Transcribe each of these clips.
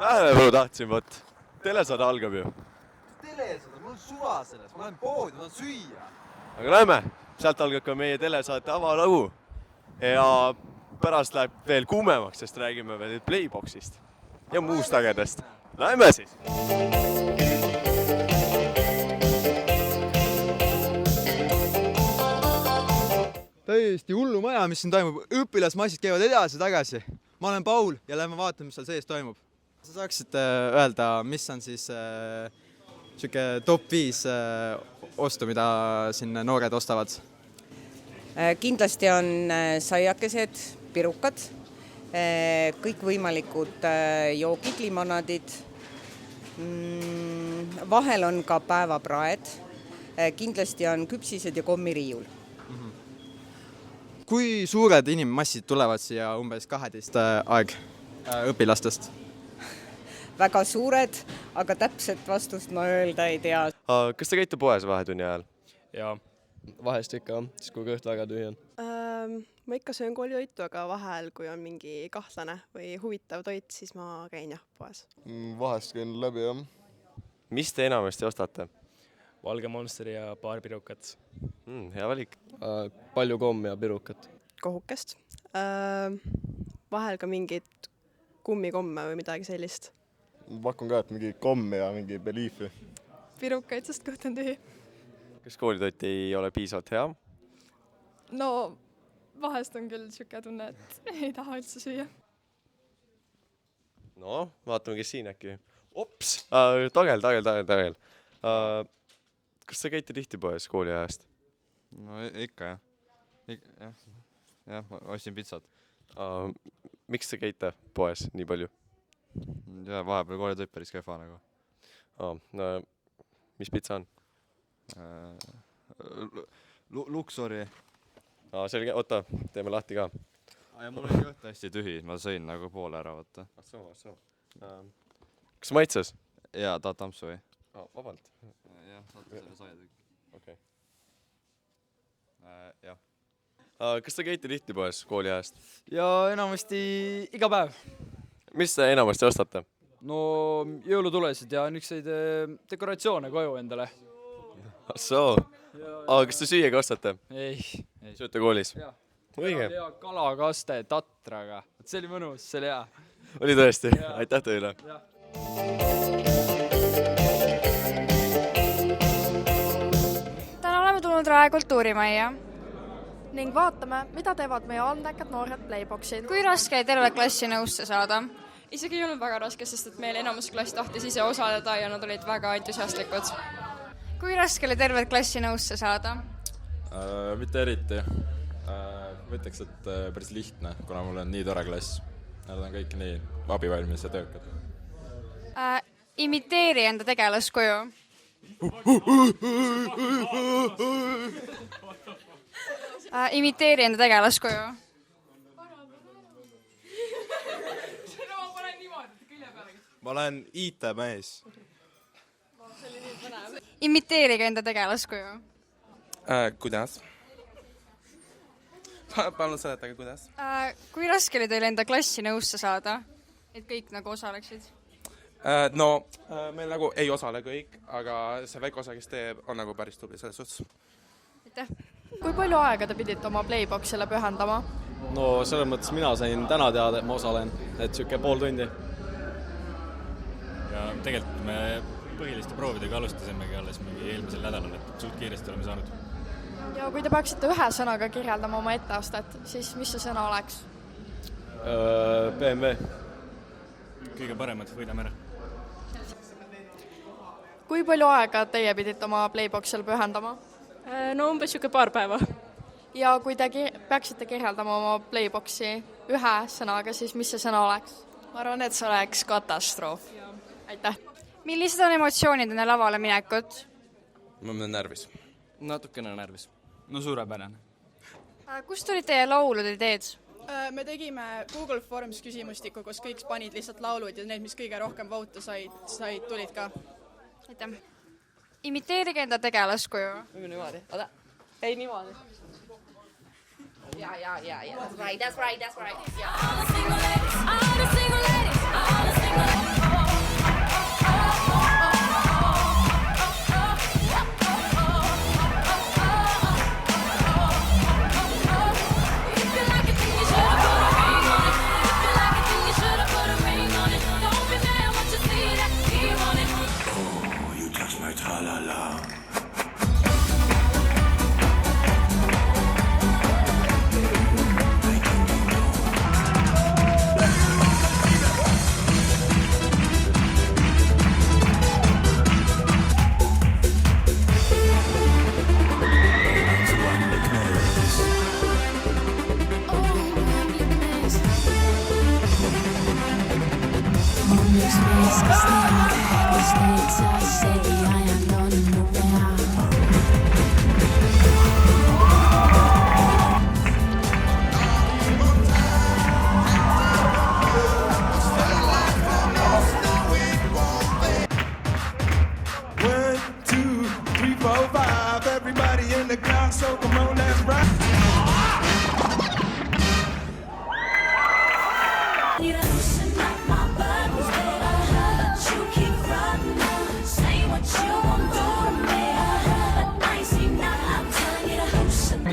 Tähelepanu tahtsin, võt. Telesaade algab ju. Telesaade, mul on suva selles, ma lähen poodi, ma tahan süüa. Aga näeme, sealt algab ka meie telesaate avalagu. Ja pärast läheb veel kuumemaks, sest räägime veel Playboxist ja muust ägedest. Näeme siis! Täiesti hullu maja, mis siin toimub. Õpilasmassid käivad edasi-tagasi. Ma olen Paul ja lähme vaatame, mis seal sees toimub. Sa saaksite öelda, mis on siis siuke top 5 ostu, mida siin noored ostavad? Kindlasti on saiakesed, pirukad, kõikvõimalikud joogid, limonaadid. Vahel on ka päevapraed. Kindlasti on küpsised ja kommiriiul. Kui suured inimmassid tulevad siia umbes 12 aeg õpilastest? Väga suured, aga täpset vastust ma öelda ei tea. Kas te käite poes vahetunni ajal? Jaa, vahest ikka, siis kui kõht väga tühi on. Ma ikka söön koolitoitu, aga vahel, kui on mingi kahtlane või huvitav toit, siis ma käin poes. Vahest käin läbi, jah. Mis te enamasti ostate? Valge Monsteri ja paar pirukat. Hea valik. Palju komm ja pirukat. Kohukest. Vahel ka mingid kummikomme või midagi sellist. Pakun ka, et mingi komm ja mingi beliifi. Pirukaid, sest kõht on tühi. Kas koolitoit ei ole piisavalt hea? No vahest on küll siuke tunne, et ei taha üldse süüa. No, vaatame, kes siin äkki. Ops! Tagel. Kas te käite tihti poes kooli ajast? No ikka, jah. Jah, ma ostsin pitsat. Miks te käite poes nii palju? Ja vahepeal koolitoit päris kehva nagu. Mis pitsa on? Luksori. Selge, oota, teeme lahti ka. Ja mul oli kõht hästi tühi, ma sõin nagu poole ära, võtta. Kas maitses? Jaa, tahad tampsu või? Vabalt. Jah, saate selle saia. Okei. Jah. Kas te käite tihti poes kooli ajast? Ja enamasti iga päev. Mis te enamasti ostate? No jõulutulesid ja niisuguseid dekoratsioone koju endale. Soo. Kas te süüagi ostate? Ei. Sööte koolis? Jah. Õige. Ja kalakaste tatraga. See oli mõnus, see oli hea. Oli tõesti? Aitäh teile. Täna oleme tulnud Rae kultuurimajja. Ning vaatame, mida teevad meie andekad noored Playboxid. Kui raske terve klassi nõusse saada? Isegi ei olnud väga raske, sest et meil enamus klass tahtis ise osaleda ja nad olid väga entusiastlikud. Kui raske oli terve klassi nõusse saada? Mitte eriti. Ma ütleks, et päris lihtne, kuna mul on nii tore klass. Nad on kõik nii abivalmis ja töökad. Imiteeri enda tegelaskuju. Imiteeri enda tegelaskuju. Ma olen IT-mees. Imiteerige enda tegelaskuju. Kuidas? Palun seletage, kuidas? Kui raske oli teil enda klassi nõusse saada, et kõik nagu osaleksid? No, meil nagu ei osale kõik, aga see väike osa, kes teeb, on nagu päris tubli selles suhtes. Aitäh. Kui palju aega te pidite oma Playboxile pühendama? No selles mõttes mina sain täna teada, et ma osalen, et siuke pool tundi. Ja tegelikult me põhiliste proovidega alustasimegi alles mingi eelmisel nädalal, et suht kiiresti oleme saanud. Ja kui te peaksite ühe sõnaga kirjeldama oma etteastet, siis mis see sõna oleks? BMW. Kõige paremad, võidame ära. Kui palju aega teie pidite oma Playboxil pühendama? No umbes siuke paar päeva. Ja kui te peaksite kirjeldama oma Playboxi ühe sõnaga, siis mis see sõna oleks? Ma arvan, et see oleks katastroof. Aitäh. Millised on emotsioonid enne lavale minekut? Ma olen närvis. Natukene närvis. No suurepärane. Kust tulid teie laulude ideed? Me tegime Google Forms küsimustiku, kus kõik panid lihtsalt laulud ja need, mis kõige rohkem vote said, tulid ka. Aitäh. Imiteerige enda tegelaskuju. Niimoodi. Oda. Ei niimoodi. Ja. That's right. All the single ladies.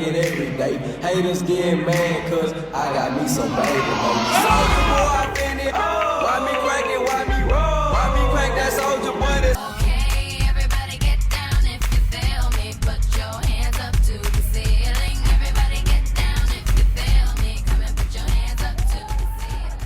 Every day, haters get mad cause I got me some baby. Soldier boy, I been it. Why me crack it? Why me roll? Why me crack that soldier boy? Okay, everybody get down if you feel me. Put your hands up to the ceiling. Everybody get down if you feel me. Come and put your hands up to the ceiling.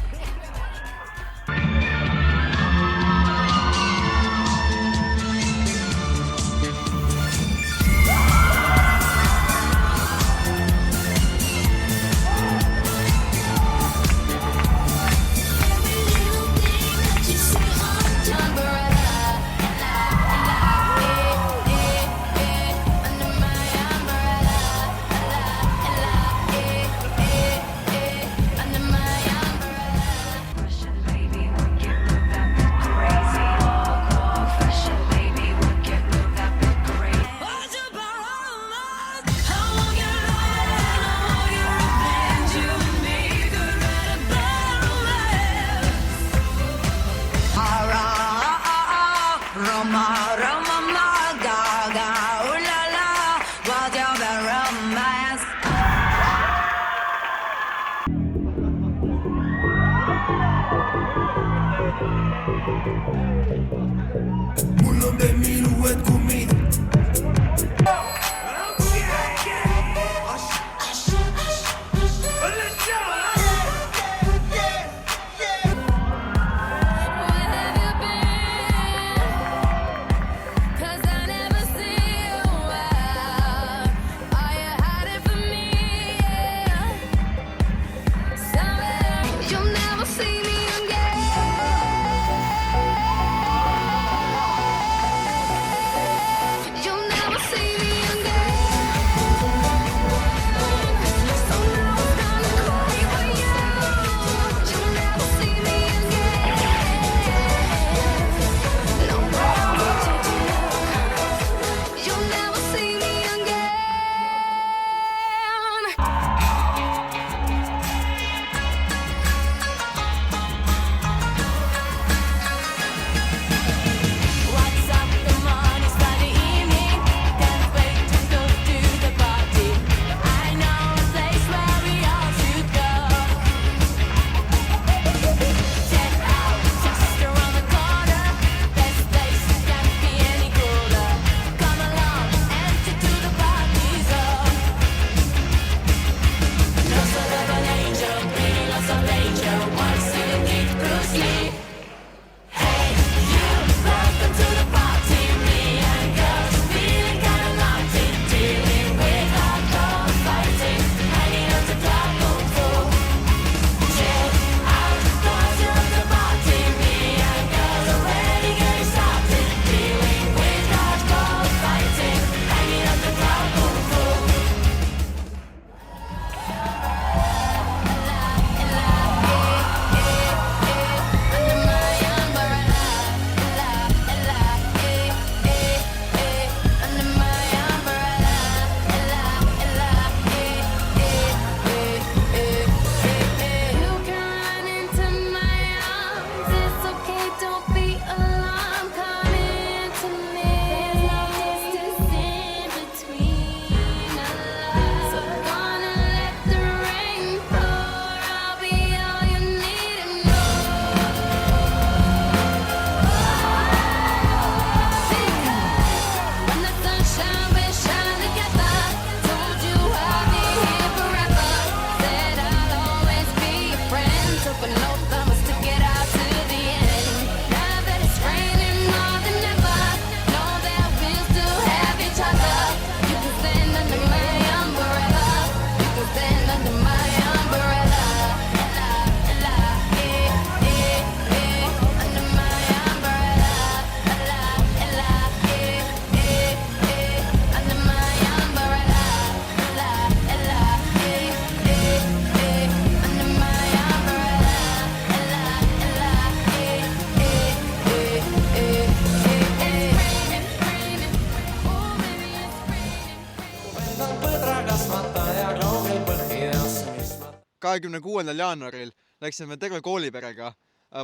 26. jaanuaril läksime terve kooliperega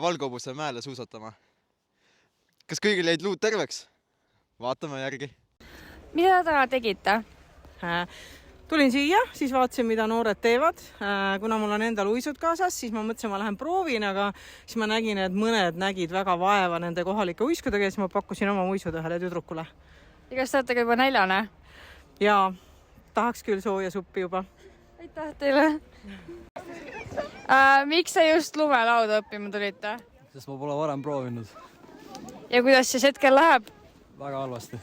Valgobuse mäele suusatama. Kas kõigil jäid luud terveks? Vaatame järgi. Mida täna tegite? Tulin siia, siis vaatasin, mida noored teevad. Kuna mul on endal uisud kaasas, siis ma mõtlesin, ma lähen proovin, aga siis ma nägin, et mõned nägid väga vaeva nende kohalike uiskudega ja siis ma pakkusin oma uisud ühele tüdrukule. Ja kas te olete juba näljane? Ja tahaks küll sooja suppi juba. Aitäh teile! Miks te just lumelauda õppima tulite? Sest ma pole varem proovinud. Ja kuidas siis hetkel läheb? Väga halvasti.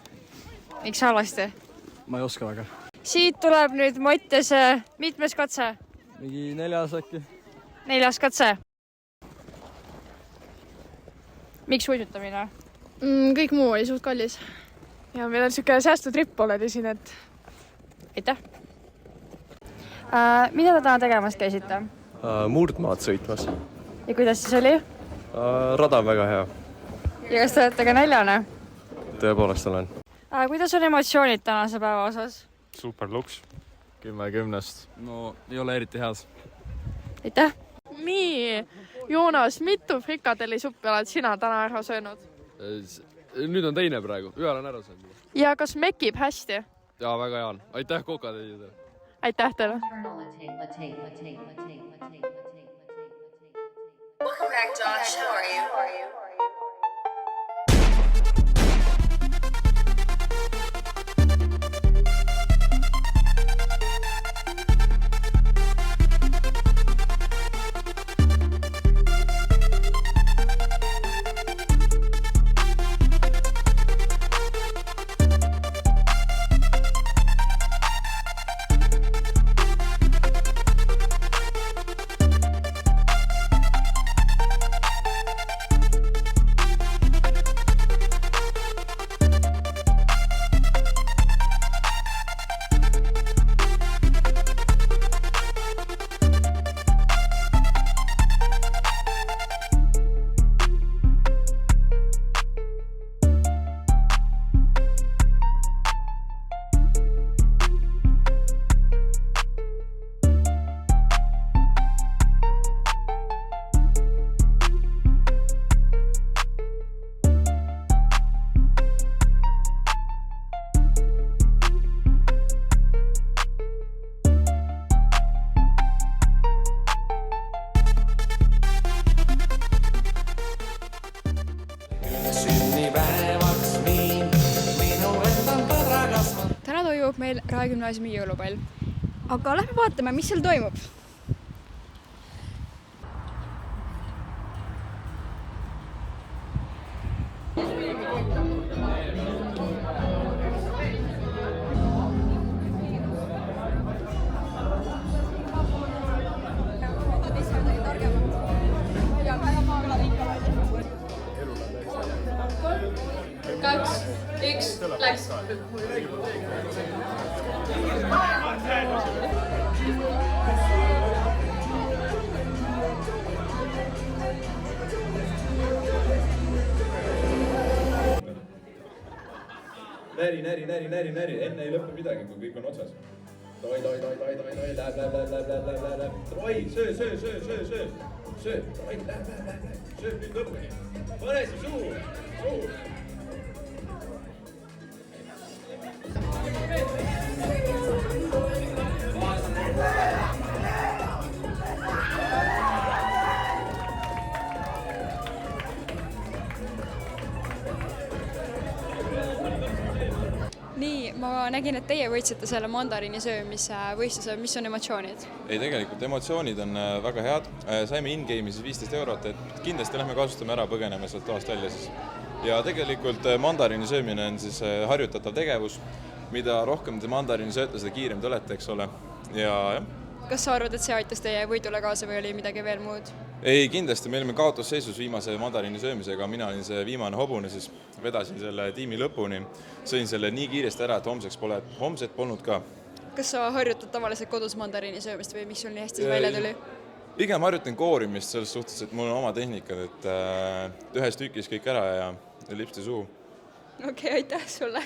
Miks halvasti? Ma ei oska väga. Siit tuleb nüüd Mattiase mitmes katse? Mingi 4. äkki. 4. katse. Miks uisutamine? Kõik muu oli suht kallis. Ja meil on siuke säästutripp oledi siin, et... Aitäh! Mida te täna tegemas käisite? Murdmaad sõitmas. Ja kuidas siis oli? Rada on väga hea. Ja kas te olete ka näljane? Tõepoolest olen. Kuidas on emotsioonid tänase päeva osas? Super luks. 10/10. No, ei ole eriti head. Aitäh! Nii, Joonas, mitu frikadellisuppi oled sina täna ära söönud? Nüüd on teine praegu. Ühe olen ära söönud. Ja kas mekib hästi? Jaa, väga hea on. Aitäh Koka teile. Aitäh teile! Welcome back, Josh. How are you? Täna toimub meil Rae gümnaasiumi jõulupall. Aga lähme vaatame, mis seal toimub. Kaks, üks, läks! Näri, enne ei lõppe midagi, kui kõik on otsas. Davai, läheb. Davai, söö. Davai, läheb. Söö, nüüd lõppeni. Pane see suu. Nii, ma nägin, et teie võitsite selle mandariini söömise võistluse. Mis on emotsioonid? Ei, tegelikult emotsioonid on väga head. Saime in-game'i siis 15 €, et kindlasti lähme kasutame ära, põgeneme sealt toast välja siis. Ja tegelikult mandariini söömine on siis harjutatav tegevus. Mida rohkem te mandariini sööte, seda kiirem te olete, eks ole. Ja jah. Kas sa arvad, et see aitas teie võidule kaasa või oli midagi veel muud? Ei, kindlasti me olime kaotusseisus viimase mandariini söömisega. Mina olin see viimane hobune, siis vedasin selle tiimi lõpuni. Sõin selle nii kiiresti ära, et homset polnud ka. Kas sa harjutad tavaliselt kodus mandariini söömist või miks sul nii hästi välja tuli? Pigem harjutan koorimist selles suhtes, et mul on oma tehnikad, et ühes tükis kõik ära ja lipsti suhu. Okei, aitäh sulle!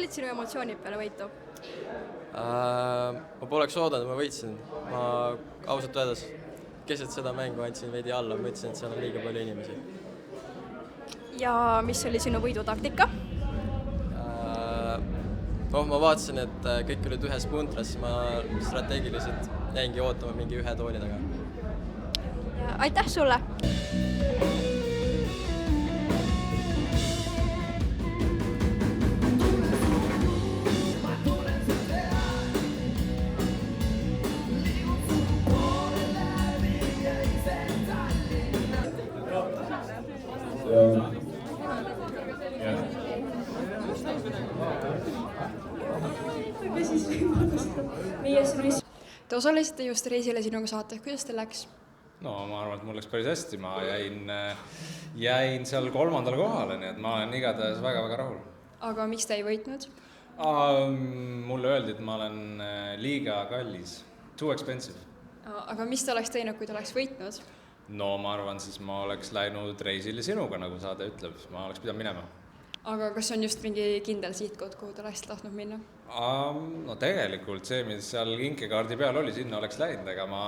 olid sinu emotsioonid peale võitu? Ma poleks oodanud, ma võitsin. Ma ausalt öeldes keset seda mängu andsin veidi alla, ma mõtlesin, et seal on liiga palju inimesi. Ja mis oli sinu võidutaktika? Ma vaatasin, et kõik olid ühes puntras, siis ma strateegiliselt jäingi ootama mingi ühe tooli taga. Ja aitäh sulle! Te osalesite just Reisile sinuga saates, kuidas teil läks? No ma arvan, et mul läks päris hästi, ma jäin seal 3. kohale, nii et ma olen igatahes väga-väga rahul. Aga miks te ei võitnud? Mulle öeldi, et ma olen liiga kallis, too expensive. Aga mis te oleks teinud, kui te oleks võitnud? No ma arvan, siis ma oleks läinud Reisile sinuga, nagu saade ütleb, ma oleks pidanud minema. Aga kas on just mingi kindel sihtkoht, kuhu te oleks tahtnud minna? No tegelikult see, mis seal kinkekaardi peal oli, sinna oleks läinud, ega ma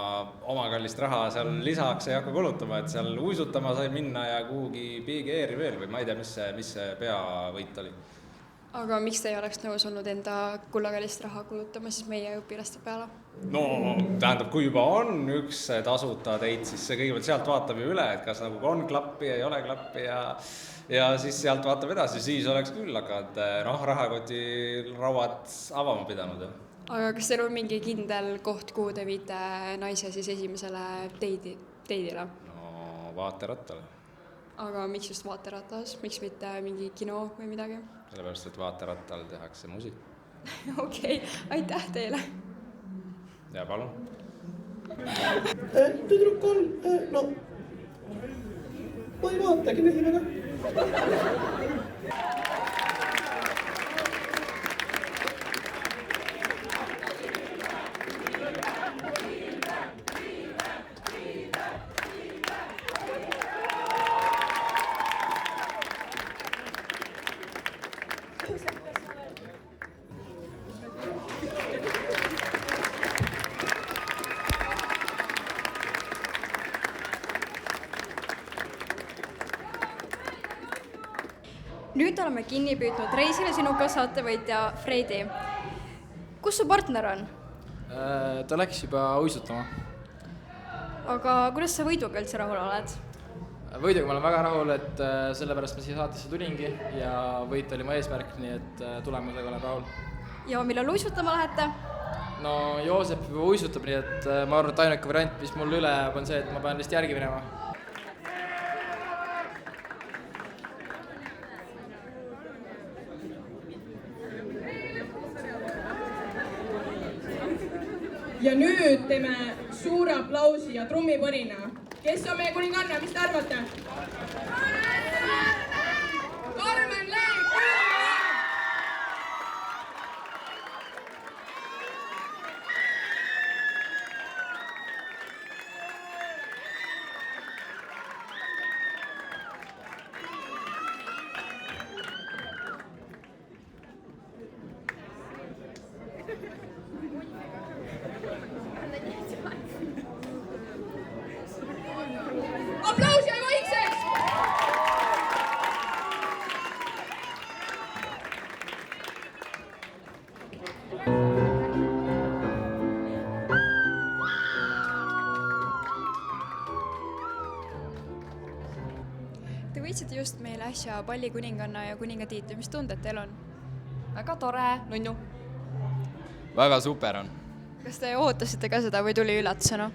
oma kallist raha seal lisaks ei hakka kulutama, et seal uisutama sai minna ja kuhugi Big Airi veel või ma ei tea, mis see peavõit oli. Aga miks te ei oleks nõus olnud enda kullakallist raha kulutama siis meie õpilaste peale? No tähendab, kui juba on üks tasuta teid, siis see kõigepealt sealt vaatab ju üle, et kas nagu on klappi, ei ole klappi ja siis sealt vaatab edasi, siis oleks küll hakanud rahakoti rauad avama pidanud. Aga kas teil on mingi kindel koht, kuhu te viite naise siis esimesele teidile? No vaaterattale. Aga miks just vaateratas? Miks mitte mingi kino või midagi? Sellepärast, et vaaterattal tehakse musi. Okei, aitäh teile! Ja palun. Tüdruk on, no, ma ei vaatagi mehi väga. Nüüd oleme kinni püüdnud Reisile sinuga saatevõitja Freidi. Kus su partner on? Ta läks juba uisutama. Aga kuidas sa võiduga üldse rahul oled? Võiduga ma olen väga rahul, et sellepärast ma siia saatesse tulingi ja võit oli mu eesmärk, nii et tulemusega olen rahul. Ja millal uisutama lähete? No Joosep juba uisutab, nii et ma arvan, et ainuke variant, mis mul üle jääb, on see, et ma pean vist järgi minema. Ja nüüd teeme suure aplausi ja trummipõrina. Kes on meie kuninganna, mis te arvate? Karmen Leek! Aplaus ja vaikseks! Te võitsite just meile äsja pallikuninganna ja kuningatiitli, mis tunded teil on? Väga tore, nunnu. Väga super on. Kas te ootasite ka seda või tuli üllatusena?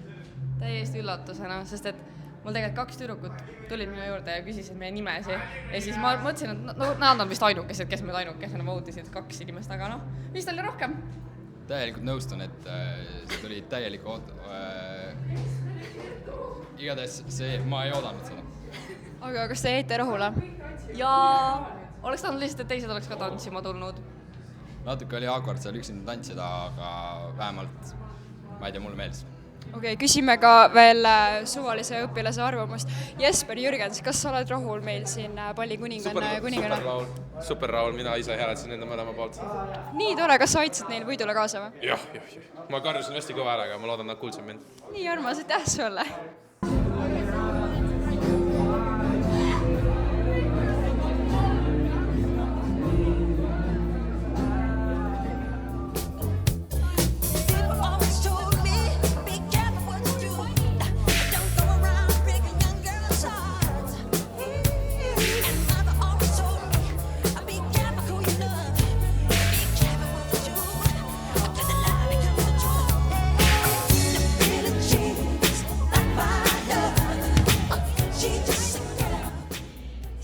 Täiesti üllatusena, sest et mul tegelikult 2 tüdrukut tulid minu juurde ja küsisid meie nimesi ja siis ma mõtlesin, et nad on vist ainukesed, kes meid ainukesena ootasid 2 inimest, aga noh, vist oli rohkem. Täielikult nõustun, et see tuli täielik igatahes see, ma ei oodanud seda. Aga kas te jäite rahule? Ja oleks tahtnud lihtsalt, et teised oleks ka tantsima tulnud. Natuke oli awkward seal üksinda tantsida, aga vähemalt, ma ei tea, mulle meeldis. okei, küsime ka veel suvalise õpilase arvamust. Jesper Jürgens, kas sa oled rahul meil siin pallikuninganna? Super Raul, mina ise hääletasin enda mõlema poolt. Nii tore, kas sa aitasid neil võidule kaasa või? Jah. Ma karjusin hästi kõva häälega, ma loodan, nad kuulsid mind. Nii armas, aitäh sulle!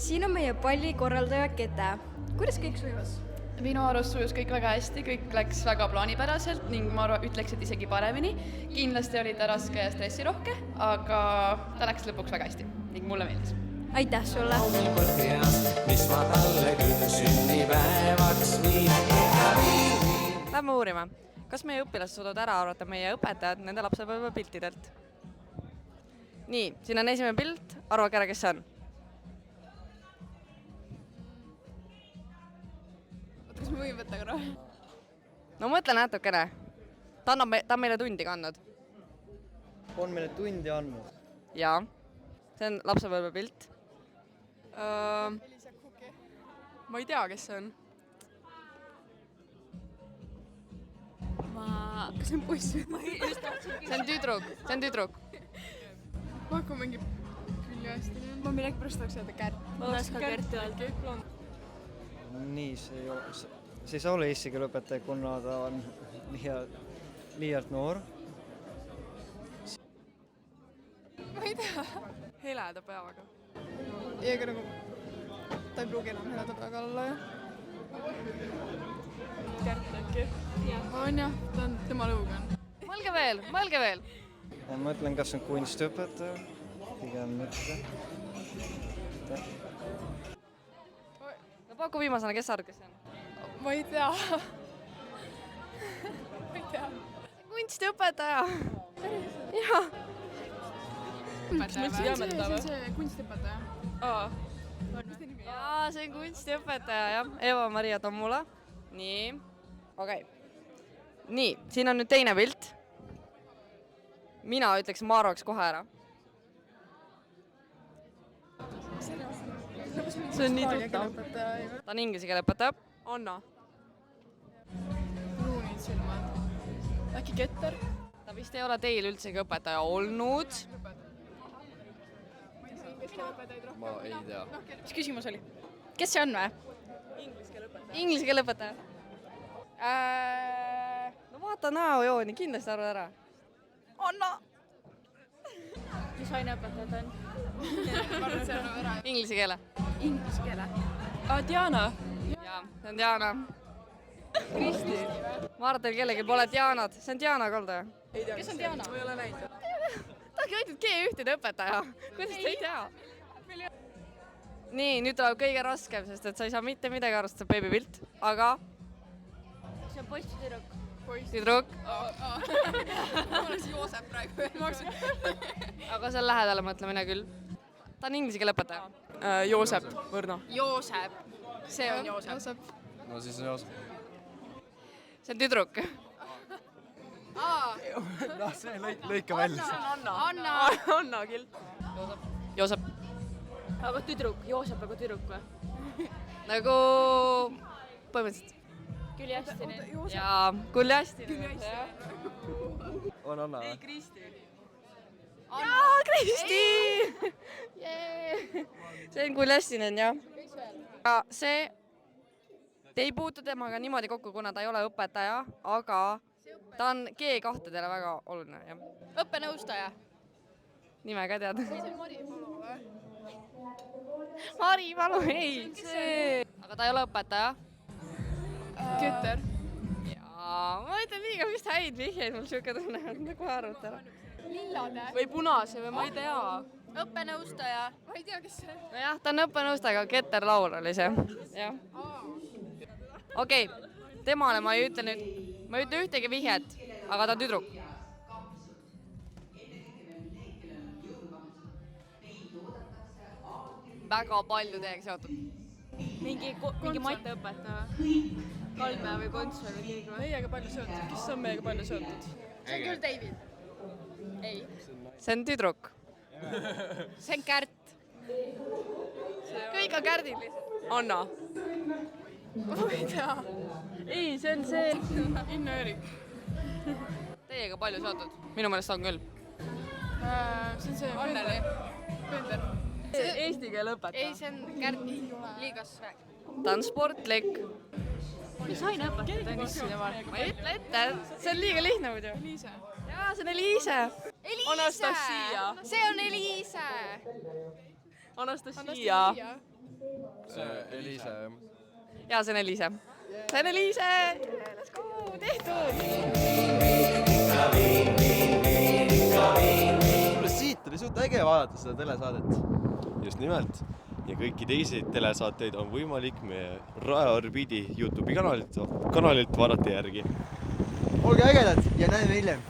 Siin on meie pallikorraldaja Kete. Kuidas kõik sujus? Minu arust sujus kõik väga hästi, kõik läks väga plaanipäraselt ning ma ütleks, et isegi paremini. Kindlasti oli ta raske ja stressirohke, aga ta läks lõpuks väga hästi ning mulle meeldis. Aitäh sulle! Mis ma talle küll sünnipäevaks viin. Lähme uurima. Kas meie õpilased suudavad ära arvata meie õpetajad nende lapsepäeva piltidelt? Nii, siin on esimene pilt. Arvake ära, kes see on? Kas ma võin võtta korra? No mõtle natukene. Ta on meile tundi kandnud. On meile tundi andnud? Jaa. See on lapsepõlve pilt. Ma ei tea, kes see on. Kas see on poiss? See on tüdruk. Ma hakkan mingi küljeasti. Ma millegi pärast tahaks öelda Kärt. Ma tahaks ka Kärt öelda. Nii, see ei saa olla eesti keele õpetaja, kuna ta on liialt noor. Ma ei tea. Heleda peaga. Ei, aga nagu ta ei pruugi enam heleda peaga olla, jah. Kärt äkki? On jah, tema lõuga on. Mõelge veel. Ma mõtlen, kas on kunstiõpetaja, pigem mitte. No paku viimasena, kes sa arvad, kes see on? Ma ei tea. Kunstiõpetaja. Jah. See on see kunstiõpetaja. Jaa, see on kunstiõpetaja, jah. Eva-Maria Tommula. Nii, okei. Nii, siin on nüüd teine pilt. Mina ütleks, ma arvaks kohe ära. See on nii tuttav. Ta on inglise keele õpetaja. Anna. Pruunid silmad. Äkki Ketter? Ta vist ei ole teil üldsegi õpetaja olnud. Ma ei tea. Mis küsimus oli? Kes see on või? Inglise keele õpetaja. No vaata näojooni, kindlasti arvad ära. Anna! Mis aineõpetaja ta on? Inglise keele. Inglise keele. Diana. Jaa, see on Diana. Kristi. Ma arvan, teil kellegi pole Dianat. See on Diana Kaldaja. Kes on Diana? Ma ei ole näinud. Ta ongi ainult G1-de õpetaja. Kuidas te ei tea? Nii, nüüd tuleb kõige raskem, sest et sa ei saa mitte midagi arvestada beebipilt, aga... See on poiss ja tüdruk. Tüdruk. Ma oleks Joosep praegu. Aga see on lähedale mõtlemine küll. Ta on inglise keele õpetaja. Joosep, Võrno. Joosep. See on Joosep. No siis on Joosep. See on tüdruk. No see lõika välja. Anna küll. Joosep. Aga tüdruk, Joosep nagu tüdruk või? Nagu põhimõtteliselt. Küljastini. Jaa, Küljastini. On Anna või? Ei, Kristi. Jaa, Kristi! See on Küljastinen, jah. Ja see, te ei puutu temaga niimoodi kokku, kuna ta ei ole õpetaja, aga ta on G2-dele väga oluline, jah. Õppenõustaja. Nime ka tead? See on Mari Palu või? Mari Palu, ei. Aga ta ei ole õpetaja. Keter. Jaa, ma ütlen liiga vist häid vihjeid, mul siuke tunne on kohe arvuta ära. Lillade. Või punase või ma ei tea. Õppenõustaja. Ma ei tea, kes see. Nojah, ta on õppenõustaja, Keter Laul oli see. Jah. Okei, temale ma ei ütle nüüd, ma ei ütle ühtegi vihjet, aga ta on tüdruk. väga palju teiega seotud. mingi matteõpetaja, Kalme või Konts või keegi või? Meiega palju seotud, kes on meiega palju seotud? See on küll David. Ei. See on tüdruk. See on Kärt. Kõik on Kärdil lihtsalt. Anna. Ma ei tea. Ei, see on see Inno Eerik. Teiega palju seotud? Minu meelest on küll. See on see Anneli. Pünder. Eesti keele õpetaja. Ei, see on Kärt Liigas. Ta on sportlik. Mis aineõpetaja ta on issine vaal? Ma ei ütle ette, see on liiga lihtne muidu. Eliise. Jaa, see on Eliise. Anastasia. See on Eliise. Anastasia. Eliise. Jaa, see on Eliise. See on Eliise. Let's go, tehtud. Siit oli suht äge vaadata seda telesaadet. Just nimelt. Ja kõiki teisi telesaateid on võimalik meie Raja Orbiidi YouTube'i kanalilt vaadata järgi. Olge ägedad ja näeme hiljem.